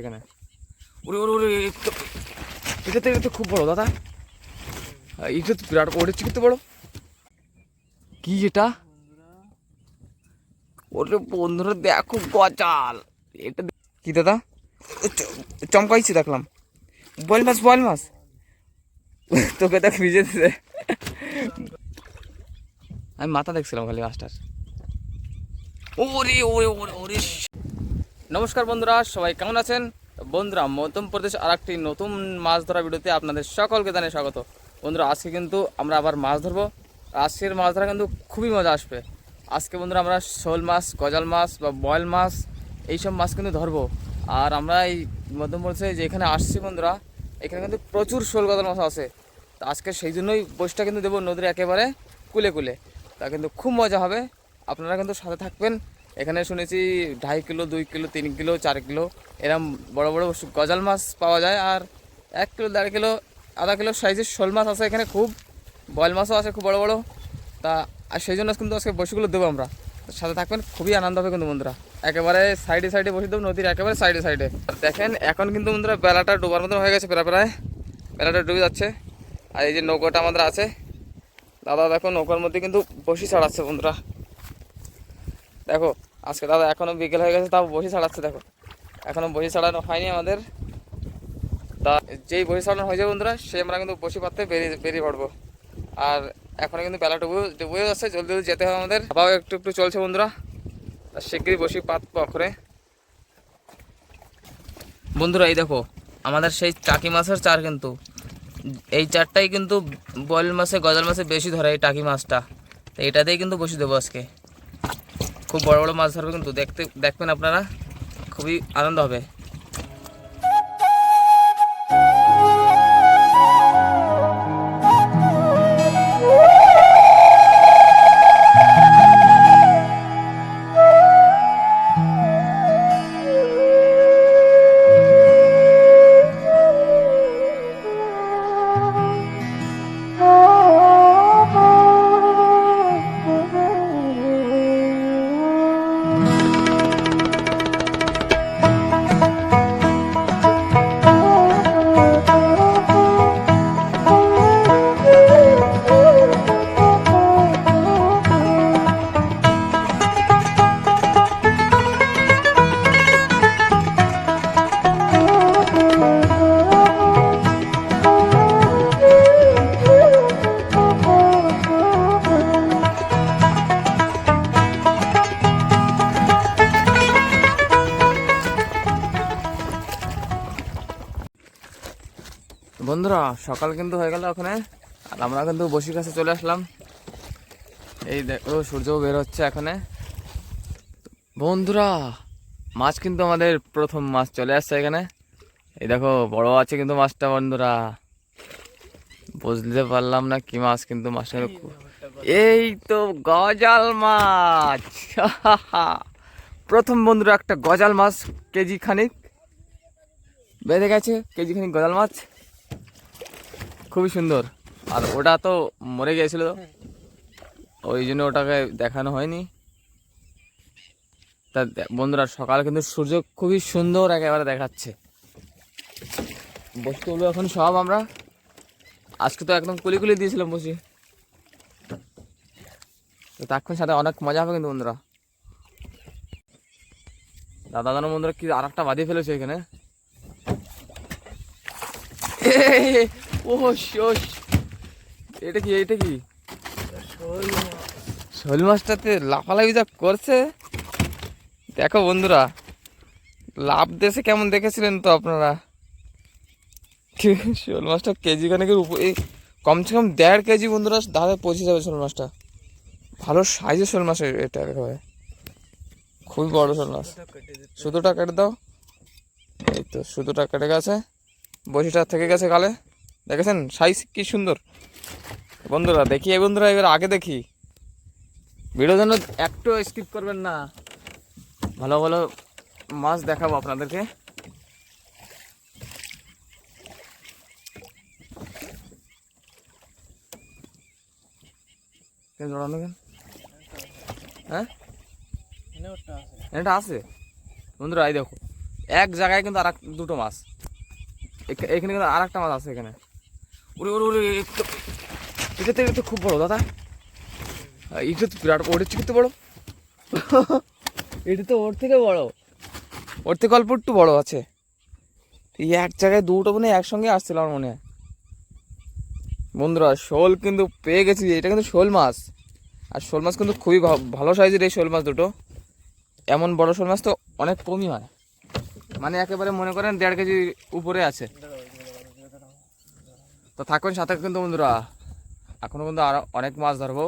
এখানে ওরে ওরে ওরে এটা তো খুব বড় দাদা, এটা তো বিরাট ওরে চিকিৎসা বড়। কি এটা? ওরে বন্ধুরা দেখো গজাল, এটা কি দাদা? চমকাইছি দেখলাম। বয়েল মাছ তোকে দেখ ভিজে দিতে। আমি মাথা দেখছিলাম খালি মাছটার। ওরে ওরে ওরে ওরে। নমস্কার বন্ধুরা, সবাই কেমন আছেন? বন্ধুরা, মধ্যপ্রদেশ আর একটি নতুন মাছ ধরা ভিডিওতে আপনাদের সকলকে জানাই স্বাগত। বন্ধুরা, আজকে কিন্তু আমরা আবার মাছ ধরবো। আজকের মাছ ধরা কিন্তু খুবই মজা আসবে। আজকে বন্ধুরা আমরা শোল মাছ, গজাল মাছ বা বয়েল মাছ এইসব মাছ কিন্তু ধরবো। আর আমরা এই মধ্যপ্রদেশে যেখানে আসছি বন্ধুরা, এখানে কিন্তু প্রচুর শোল গজাল মাছ আছে। তো আজকে সেই জন্যই বসটা কিন্তু দেবো নদীর একেবারে কুলে কুলে। তা কিন্তু খুব মজা হবে, আপনারা কিন্তু সাথে থাকবেন। এখানে শুনেছি 2.5 কিলো, 2 কিলো, 3 কিলো, 4 কিলো এরকম বড় বড় গজাল মাছ পাওয়া যায়। আর 1 কিলো, 1.5 কিলো, আধা কিলো সাইজের শোল মাছ আছে এখানে, খুব বয়েল মাছও আছে খুব বড় বড়। তা আর সেই জন্য কিন্তু আজকে বসিগুলো দেবো আমরা, সাথে থাকবেন, খুবই আনন্দ হবে কিন্তু বন্ধুরা। একেবারে সাইডে সাইডে বসে দেবো, নদীর একেবারে সাইডে সাইডে। দেখেন এখন কিন্তু বন্ধুরা বেলাটা ডোবার মতন হয়ে গেছে, প্রায় বেলাটা ডুবে যাচ্ছে। আর এই যে নৌকাটা আমাদের আছে, দাদা দেখো নৌকার মধ্যে কিন্তু বসি ছাড়াচ্ছে বন্ধুরা। দেখো আজকে দাদা এখনও বিকেল হয়ে গেছে, তাও বসি ছাড়াচ্ছে। দেখো এখনও বসি ছাড়ানো হয়নি আমাদের। তা যেই বসি ছাড়ানো হয়ে যাবে বন্ধুরা, সে আমরা কিন্তু বসি পাততে বেরিয়ে পড়বো। আর এখন কিন্তু বেলা ডুবে যাচ্ছে, জলদি জলদি যেতে হবে আমাদের। আবার একটু একটু চলছে বন্ধুরা, আর শীঘ্রই বসি পাতবো অখরে। বন্ধুরা এই দেখো আমাদের সেই টাকি মাছের চার, কিন্তু এই চারটাই কিন্তু বয়েল মাছে, গজাল মাছে বেশি ধরে এই টাকি মাছটা। তো এটাতেই কিন্তু বসি দেবো আজকে। খুব বড় বড় মাছ ধরবে কিন্তু, দেখবেন আপনারা, খুবই আনন্দ হবে। বন্ধুরা সকাল কিন্তু হয়ে গেল ওখানে, আর আমরা কিন্তু বসির কাছে চলে আসলাম। এই দেখো সূর্য বের হচ্ছে এখানে। বন্ধুরা মাছ কিন্তু আমাদের প্রথম মাছ চলে আসছে এখানে। এই দেখো বড় আছে কিন্তু মাছটা বন্ধুরা, বুঝতে পারলাম না কি মাছ, কিন্তু মাছটা এই তো গজাল মাছ। প্রথম বন্ধুরা একটা গজাল মাছ কেজি খানিক বেঁধে গেছে, কেজি খানিক গজাল মাছ, খুবই সুন্দর। আর ওটা তো মরে গিয়েছিল, ওই জন্য ওটাকে দেখানো হয়নি। তা বন্ধুরা সকাল কিন্তু সূর্য খুবই সুন্দর একেবারে দেখাচ্ছে। বসি তুলবো এখন সব আমরা। আজকে তো একদম কুলি কুলি দিয়েছিলাম বসি, তো তখন সাথে অনেক মজা হবে কিন্তু বন্ধুরা। দাদা জানো বন্ধুরা কি আর একটা বাঁধিয়ে ফেলেছে এখানে। ও এটা কি শোল মাছটাতে লাফালাফি যা করছে দেখো বন্ধুরা, লাভ দেশে কেমন দেখেছিলেন তো আপনারা। শোল মাছটা কেজি খানেকের উপরে, কমসে কম 1.5 কেজি বন্ধুরা দাদা পৌঁছে যাবে শোল মাছটা। ভালো সাইজের শোল মাছ এটা একেবারে, খুবই বড় শোল মাছ। সুতোটা কেটে দাও, এই তো সুতোটা কেটে গেছে, বসিটা থেকে গেছে গালে। দেখেছেন সাইজ কি সুন্দর বন্ধুরা। দেখি এই বন্ধুরা এবার আগে দেখি, ভিডিও জন্য একটু স্কিপ করবেন না, ভালো ভালো মাছ দেখাবো আপনাদেরকে। জড়ানো কেন? হ্যাঁ এটা আছে বন্ধুরা, এই দেখো এক জায়গায় কিন্তু আর দুটো মাছ, এখানে কিন্তু আর একটা মাছ আছে এখানে। ওরে ওরে ওরে, এটা তো খুব বড় দাদা, এটা তো বিরাট, ওর থেকে তো বড় এটা তো ওর থেকে বড়, ওর থেকে অল্প একটু বড় আছে। এই এক জায়গায় দুটো মনে হয় একসঙ্গে আসছিল আমার মনে হয়। বন্ধুরা শোল কিন্তু পেয়ে গেছি, এটা কিন্তু শোল মাছ, আর শোল মাছ কিন্তু খুবই ভালো সাইজের এই শোল মাছ দুটো। এমন বড় শোল মাছ তো অনেক কমই হয়, মানে একেবারে মনে করেন 1.5 কেজি উপরে আছে। তো থাকুন সাথে কিন্তু বন্ধুরা, এখনো কিন্তু আরো অনেক মাছ ধরবো।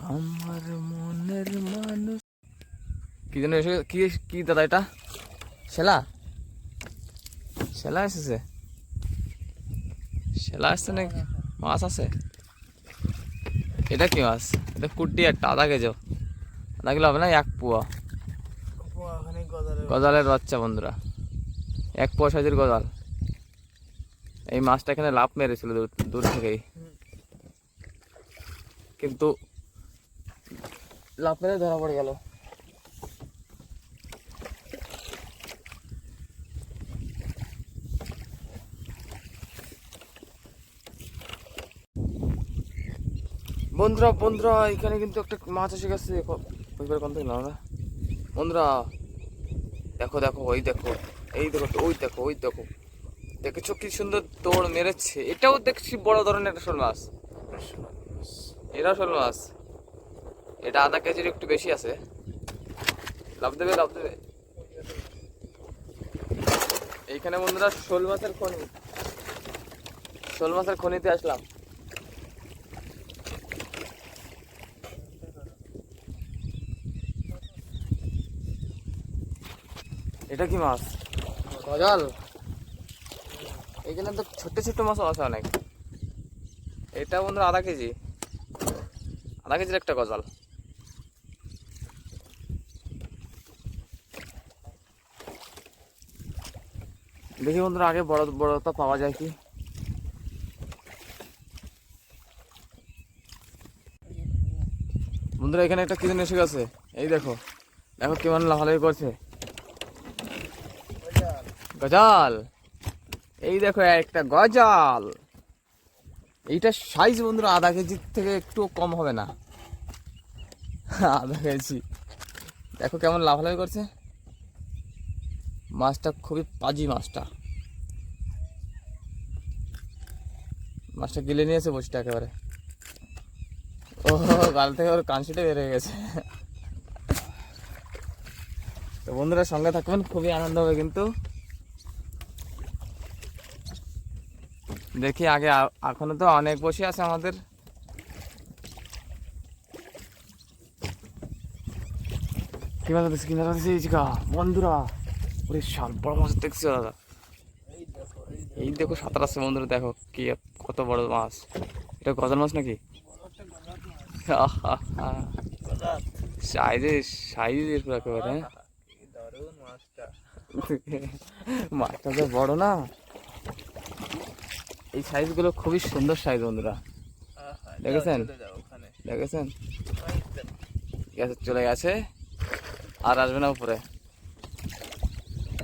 আমার মনের মানুষ কি যেন এসে, কি কি দাদা এটা? শেলা, শেলা এসেছে, শেলা আসছে নাকি? মাছ আছে। এটা কি মাছ? এটা কুটি একটা, আধা কেজি, আধা কিলো হবে না, 1 পোয়া গজালের বাচ্চা বন্ধুরা, 1 পোয়া সাইজের গজাল। এই মাছটা এখানে লাফ মেরেছিল দূর থেকেই, কিন্তু লাফ মেরে ধরা পড়ে গেল। বন্ধুরা বন্ধুরা এখানে কিন্তু একটা মাছ এসে গেছে, কোন থেকে না বন্ধুরা, দেখো দেখো, ওই দেখো, এই দেখো, ওই দেখো, ওই দেখো, দেখেছো কি সুন্দর দৌড় মেরেছে। এটাও দেখছি বড় ধরনের একটা শোল মাছ, এটাও শোল মাছ, এটা আধা কেজির একটু বেশি আছে। লাভ দেবে, লাভ দেবে। এইখানে বন্ধুরা শোল মাছের খনি, শোল মাছের খনিতে আসলাম। এটা কি মাছ? গজাল। এখানে তো ছোট্ট ছোট্ট মাছও আছে অনেক। এটা বন্ধুরা আধা কেজি, আধা কেজির একটা গজাল। দেখি বন্ধুরা আগে বড় বড় তো পাওয়া যায় কি। বন্ধুরা এখানে একটা কি যেন এসে গেছে, এই দেখো, দেখো কেমন লাফালাফি করছে। গজাল, এই দেখো একটা গজাল। এইটা সাইজ বন্ধুরা আধা কেজির থেকে একটু কম হবে না, আধা কেজি। দেখো কেমন লাফালাফি করছে। মাছটা খুবই পাজি, মাছটা মাছটা গিলে নিয়েছে বসটা একেবারে। ও গাল থেকে ওর কানশিটা বের হয়ে গেছে। তো বন্ধুরা সঙ্গে থাকবেন, খুবই আনন্দ হবে কিন্তু। দেখি আগে, এখনো তো অনেক বসে আছে আমাদের। কি মাছ দেখছি, কি মাছ দেখছি বন্ধুরা? ওরে শাল বড় মাছ দেখছি দাদা, এই দেখো সাঁতার আছে বন্ধুরা, দেখো কি কত বড় মাছ। এটা গজাল মাছ নাকি? সাইজে সাইজের একেবারে, মাছটা তো বড় না, এই সাইজগুলো খুবই সুন্দর সাইজ বন্ধুরা, দেখেছেন? দেখেছেন গেছে, চলে গেছে, আর আসবে না উপরে।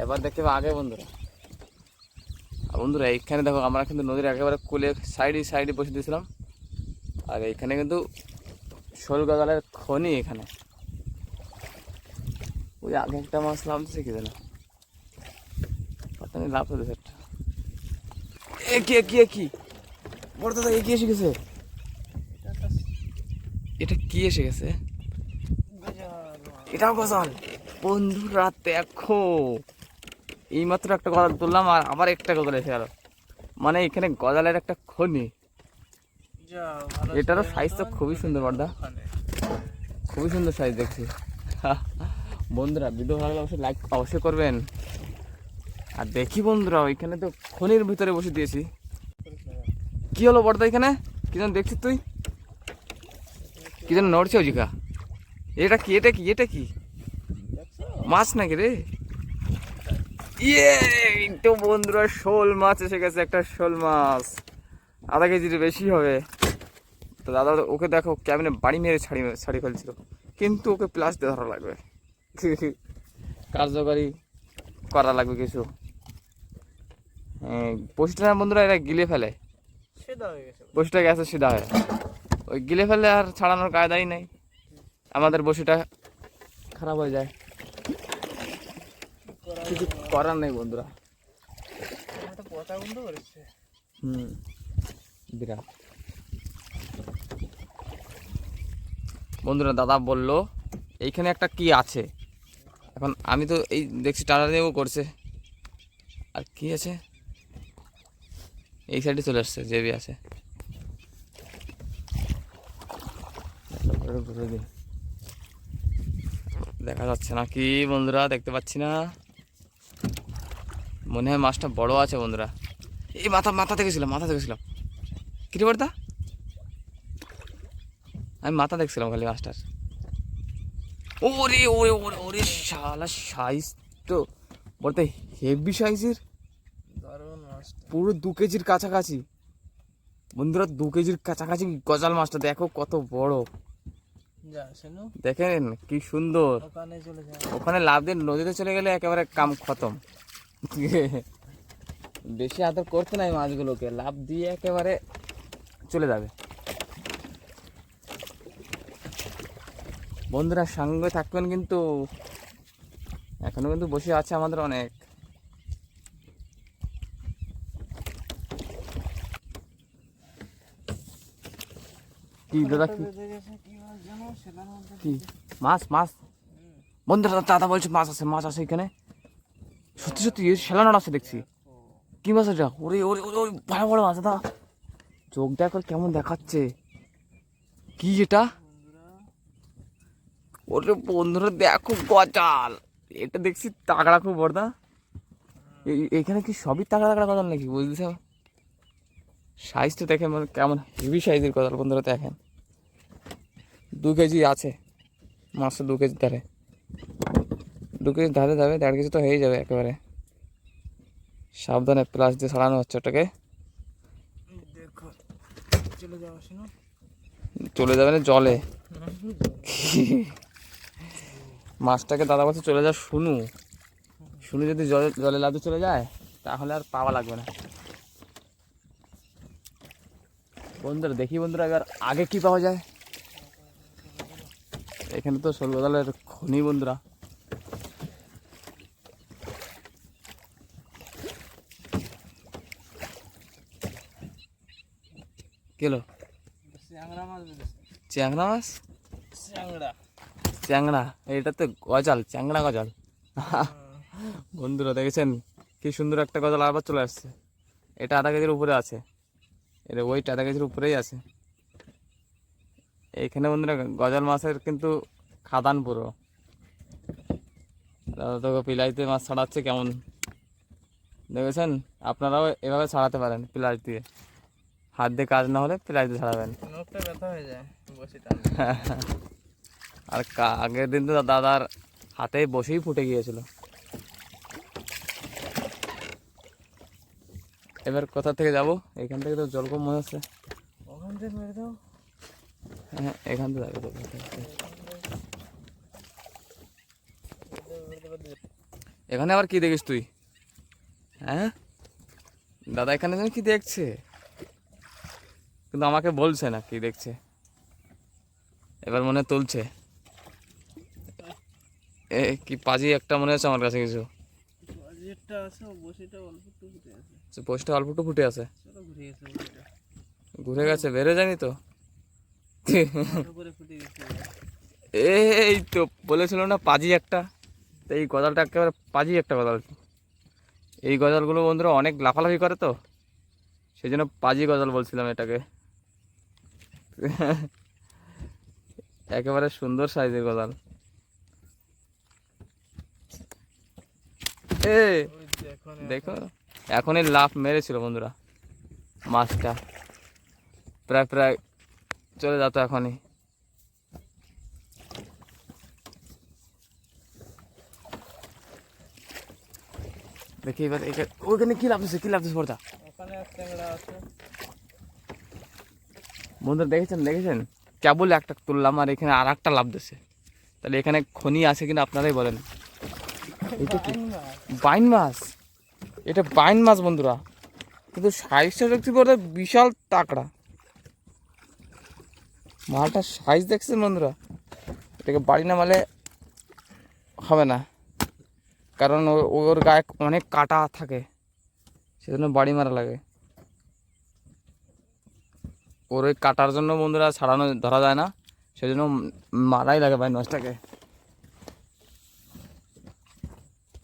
এবার দেখতে পাবো আগে বন্ধুরা। বন্ধুরা এইখানে দেখো, আমরা কিন্তু নদীর একেবারে কোলে সাইডে বসে দিয়েছিলাম, আর এইখানে কিন্তু শোল গজালের খনি। এখানে ওই আগে একটা মাছ লাভছে, কি জানো লাভ হতেছে একটা। কি বড় দাদা, কি এসে গেছে? এটা কি এসে গেছে? এটাও গজাল বন্ধুরা, দেখো এইমাত্র একটা গজাল তুললাম, আর আবার একটা গজাল এসে গেল। মানে এখানে গজালের একটা খনি। এটারও সাইজ তো খুবই সুন্দর বর্দা, খুবই সুন্দর সাইজ দেখছি। বন্ধুরা ভিডিও ভালো লাগলে অবশ্যই লাইক অবশ্যই করবেন। আর দেখি বন্ধুরা ওইখানে তো খনির ভিতরে বসে দিয়েছি। কি হলো বর্দা এখানে? কি যেন দেখছিস তুই? কি যেন নড়ছে ওজিকা? এটা কি, এটা কি, এটা কি মাছ নাকি রে? ইয়ে তো বন্ধুরা শোল মাছ এসে গেছে, একটা শোল মাছ, আধা কেজির বেশি হবে। তো দাদা ওকে দেখো কেমনে বাড়ি মেরে ছাড়ি ফেলছিল। কিন্তু ওকে প্লাস দিয়ে ধরা লাগবে, কার্যকরী করা লাগবে কিছু। বসিটা বন্ধুরা এরা গিলে ফেলে, বসিটা গেছে সিধা হয়ে, ওই গিলে ফেলে আর ছাড়ানোর কায়দাই নেই, আমাদের বসিটা খারাপ হয়ে যায়, কিছু করার নেই বন্ধুরা। বিরাট বন্ধুরা, দাদা বললো এইখানে একটা কি আছে, এখন আমি তো এই দেখছি টানা দিয়েও করছে, আর কি আছে এই সাইডে চলে আসছে, জেবি আছে, দেখা যাচ্ছে না কি বন্ধুরা, দেখতে পাচ্ছি না, মনে হয় মাছটা বড় আছে বন্ধুরা। এই মাথা দেখেছিলাম কি রে বড়দা, আমি মাথা দেখছিলাম খালি মাছটার। ওরে ওরে ওরে ওরে শালা সাইজ তো বলতে হেভি সাইজের, পুরো 2 কেজির কাছাকাছি বন্ধুরা, 2 কেজির কাছাকাছি গজাল মাছটা, দেখো কত বড়, দেখেন কি সুন্দর। ওখানে লাভ দিয়ে নদীতে চলে গেলে একেবারে কাম খতম, বেশি আদর করতে নাই মাছগুলোকে, লাভ দিয়ে একেবারে চলে যাবে। বন্ধুরা সঙ্গে থাকবেন কিন্তু, এখনো কিন্তু বসে আছে আমাদের অনেক। কি দাদা কি মাছ বন্ধুরা, দাদা বলছে মাছ আছে এখানে, সত্যি সত্যি শেলানোর আছে দেখছি। কি মাছ এটা? ওরে ওরে ওরে বড় বড় মাছ দাদা, চোখ দেখো কেমন দেখাচ্ছে, কি এটা? ওরে বন্ধুরা দেখো গজাল, এটা দেখছি তাগড়া খুব বড়দা। এখানে কি সবই তাগড়া গজাল নাকি বুঝতেছে, সাইজটা দেখেন মানে কেমন হেভি সাইজের গজাল বন্ধুরা, দেখেন 2 কেজি আছে মাছটা, 2 কেজি ধারে, 2 কেজি ধারে যাবে, 1.5 কেজি তো হয়ে যাবে একেবারে। সাবধানে প্লাস দিয়ে ছাড়ানো হচ্ছে ওটাকে, চলে যাবে না জলে, মাছটাকে দাদা বলছে চলে যা, শুনু যদি জলে লাদু চলে যায় তাহলে আর পাওয়া লাগবে না। বন্ধুরা দেখি বন্ধুরা এবার আগে কি পাওয়া যায়, এখানে তো শোল গজালের খনি বন্ধুরা। কেলো চ্যাংড়া মাছ, চ্যাংড়া, এটা তো গজাল, চ্যাংড়া গজাল। বন্ধুরা দেখেছেন কি সুন্দর একটা গজাল আবার চলে আসছে, এটা 1/2 কেজির উপরে আছে, এটা ওইটা 1/2 কেজির উপরেই আছে। এইখানে বন্ধুরা গজাল মাছের কিন্তু খাদান পুরো, দাদা তোকে পিলাইতে মাছ ছাড়াচ্ছে কেমন দেখেছেন, আপনারাও এভাবে ছাড়াতে পারেন পিলাস দিয়ে, হাত দিয়ে কাজ না হলে পিলাস দিয়ে ছাড়াবেন। আর আগের দিন তো দাদার হাতে বসেই ফুটে গিয়েছিল। এবার কোথা থেকে যাব, এখান থেকে তো জল কম মনে হচ্ছে, হ্যাঁ এখান থেকে যাবে, এখানে আবার কি দেখিস তুই? হ্যাঁ দাদা এখানে যেন কি দেখছে, কিন্তু আমাকে বলছে না কি দেখছে, এবার মনে তুলছে। এ কি পাজি একটা মনে হচ্ছে আমার কাছে কিছু, বসিটা অল্প একটু ফুটে আছে, ঘুরে গেছে, বেড়ে যায়নি তো। এই তো বলেছিল না পাজি একটা, তো এই গজালটা একেবারে পাজি একটা গজাল। এই গজালগুলো বন্ধুরা অনেক লাফালাফি করে তো, সেই জন্য পাজি গজাল বলছিলাম এটাকে। একেবারে সুন্দর সাইজের গজাল। দেখো এখনই লাফ মেরেছিল বন্ধুরা, মাছটা প্রায় চলে যেত এখনই। দেখি এবার ওইখানে কি লাফতেছে বড়দা, বন্ধুরা দেখেছেন কেবল একটা তুললাম আর এখানে আর একটা লাফ দিচ্ছে, তাহলে এখানে খনি আছে কিনা আপনারাই বলেন। এটা কি বাইন মাছ? এটা বাইন মাছ বন্ধুরা, কিন্তু সাইজটা দেখতে পরে বিশাল তাকড়া। মালটার সাইজ দেখছেন বন্ধুরা? এটাকে বাড়ি নামালে হবে না, কারণ ওর গায়ে অনেক কাটা থাকে, সেজন্য বাড়ি মারা লাগে। ওর ওই কাটার জন্য বন্ধুরা ছাড়ানো ধরা যায় না, সেজন্য মারাই লাগে বাইন মাছটাকে।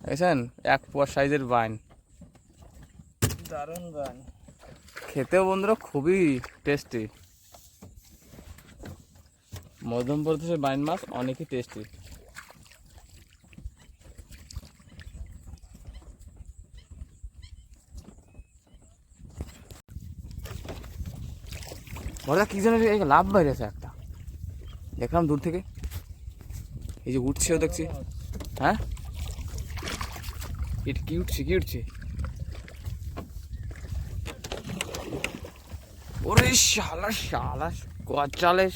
দেখছেন 1 পোয়া সাইজের বাইন, দারুণ বাইন। খেতেও বন্ধুরা খুবই টেস্টি। মধ্যপ্রদেশের বাইন মাছ অনেকই টেস্টি। বড়দা কি যেন লাভ বাইরেছে একটা, দেখলাম দূর থেকে, এই যে উঠছেও দেখছি। হ্যাঁ এটা কি উঠছে, কি উঠছে? ওরে শালা শালা গজালে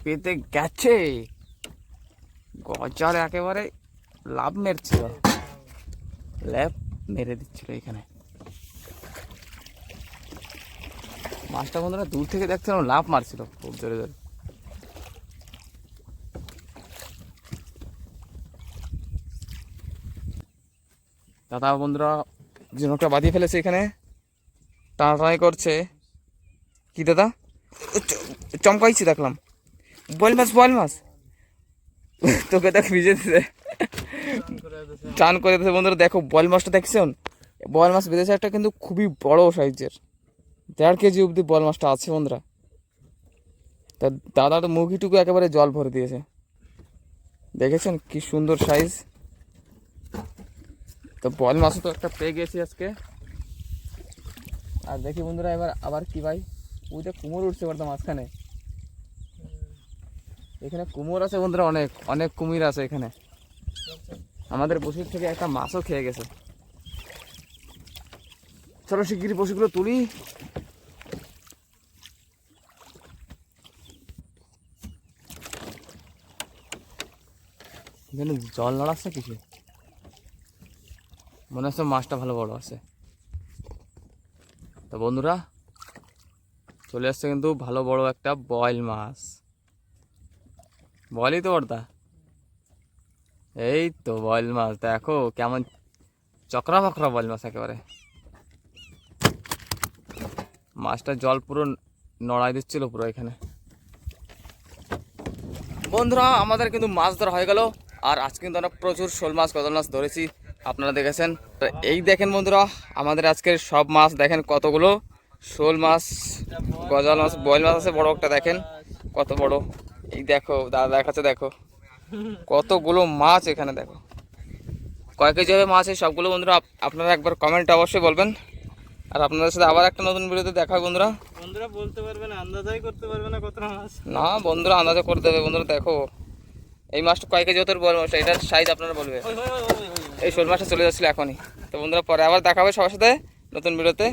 পেতে গেছে, গজালে একেবারে লাভ মেরছিল, ল্যাপ মেরে দিচ্ছিল এখানে। মাছটা বন্ধুরা দূর থেকে দেখছিলাম লাভ মারছিল খুব জোরে জোরে। দাদা বন্ধুরা ঝিনুকটা বাঁধিয়ে ফেলেছে এখানে, টানাটানি করছে। কি দাদা চমকাইছি দেখলাম? বয়েল মাছ, বয়েল মাছ তোকে দেখ ভিজে দিতে টান করে দিতে। বন্ধুরা দেখো বয়েল মাছটা দেখছেন? বয়েল মাছ বেঁধেছে একটা, কিন্তু খুবই বড় সাইজের, 1.5 কেজি অব্দি বয়েল মাছটা আছে বন্ধুরা। তা দাদার মুখিটুকু একেবারে জল ভরে দিয়েছে, দেখেছেন কি সুন্দর সাইজ। তো বয়েল মাছও তো একটা পেয়ে গেছি আজকে। আর দেখি বন্ধুরা এবার আবার কি ভাই, ওই যে কুমোর উঠছে বলতো মাঝখানে, এখানে কুমোর আছে বন্ধুরা, অনেক অনেক কুমির আছে এখানে। আমাদের বসির থেকে একটা মাছও খেয়ে গেছে। চলো শিগগিরই বসিগুলো তুলি। এখানে জল নাড়াচ্ছে কিছু, মনে হচ্ছে মাছটা ভালো বড় আছে। তো বন্ধুরা চলে আসছে কিন্তু ভালো বড় একটা বয়েল মাছ। বয়েলই তো বড়দা, এই তো বয়েল মাছ দেখো কেমন চকরা বকরা বয়েল মাছ একেবারে। মাছটা জল পুরো নড়াই দিচ্ছিল পুরো এখানে। বন্ধুরা আমাদের কিন্তু মাছ ধরা হয়ে গেল, আর আজকে কিন্তু আমরা প্রচুর শোল মাছ কদল মাছ ধরেছি, আপনারা দেখেছেন। তো এই দেখেন বন্ধুরা আমাদের আজকের সব মাছ দেখেন, কতগুলো শোল মাছ, গজাল মাছ, বয়েল মাছ আছে বড় একটা, দেখেন কত বড়। এই দেখো দাদা দেখাচ্ছে, দেখো কতগুলো মাছ এখানে, দেখো কয় কেজি হবে মাছ এই সবগুলো। বন্ধুরা আপনারা একবার কমেন্টে অবশ্যই বলবেন। আর আপনাদের সাথে আবার একটা নতুন ভিডিওতে দেখা হয় বন্ধুরা। বন্ধুরা বলতে পারবে না, আন্দাজই করতে পারবে না কতটা মাছ। না বন্ধুরা আন্দাজে করে দেবে। বন্ধুরা দেখো এই মাছটা কয় কেজি হতে বড় মাছটা, এটার সাইজ আপনারা বলবে। এই শোল মাছটা চলে যাচ্ছিল এখনই। তো বন্ধুরা পরে আবার দেখা হবে সবার সাথে নতুন ভিডিওতে।